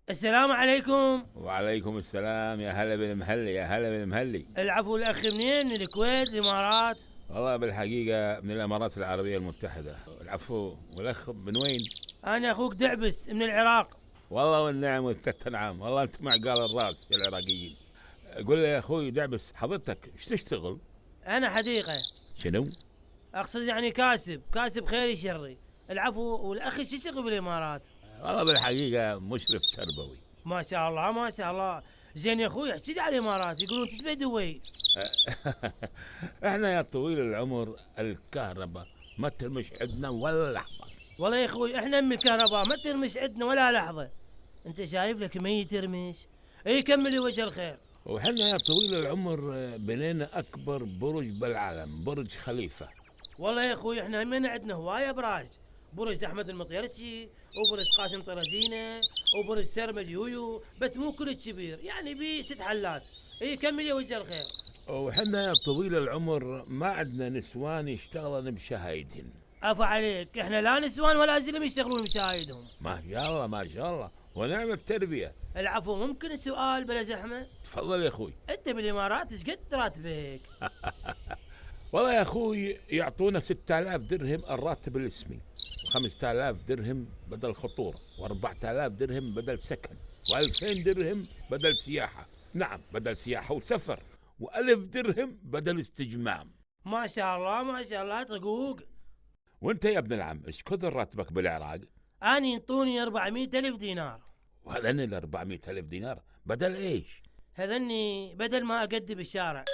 السلام عليكم. وعليكم السلام، يا هلا بالمهلي، يا هلا بالمهلي. العفو، الأخ منين؟ من الكويت، الإمارات؟ والله بالحقيقة من الإمارات العربية المتحدة. العفو. والأخ من وين؟ أنا أخوك دعبس من العراق. والله والنعم والثلاث نعم، والله أنت معقال الراس يا العراقيين. قول لي يا أخوي دعبس، حضرتك إيش تشتغل؟ أنا حديقة. شنو؟ أقصد يعني كاسب خيري شري. العفو، والأخ شو يشتغل بالإمارات؟ والله بالحقيقة مشرف تربوي. ما شاء الله ما شاء الله. زين يا أخوي، احكي لي على الإمارات، يقولون تشبه دبي. احنا يا طويل العمر الكهرباء ما ترمش عندنا ولا لحظة. والله يا أخوي إحنا من الكهرباء ما ترمش عندنا ولا لحظة. أنت شايف لك ميت ترمش؟ إي كملي وجه الخير. وحنا يا طويل العمر بنينا أكبر برج بالعالم، برج خليفة. والله يا أخوي إحنا من عندنا هواية أبراج. برج أحمد المطيرشي، وبرج قاسم طرزينة، وبرج سرمج يويو، بس مو كل كبير، يعني بي 6 حلات. اي كمل يا وجه الخير. وحنا يا طويل العمر ما عندنا نسوان يشتغلن بشهايدهن. عفا عليك، احنا لا نسوان ولا زلم يشتغلون بشايدهم. ما شاء الله ما شاء الله، ونعم التربية. العفو، ممكن سؤال بلا زحمة؟ تفضل يا أخوي. انت بالامارات ايش قد راتبك؟ والله يا أخوي يعطونا 6000 درهم الراتب الاسمي، 5000 درهم بدل خطورة، و4000 درهم بدل سكن، و2000 درهم بدل سياحة. نعم بدل سياحة وسفر، و1000 درهم بدل استجمام. ما شاء الله ما شاء الله ترقوق. وانت يا ابن العم ايش كثر راتبك بالعراق؟ اني ينطوني 400 الف دينار. وهذن ال 400 ألف دينار بدل ايش؟ هذني بدل ما اقدي بالشارع.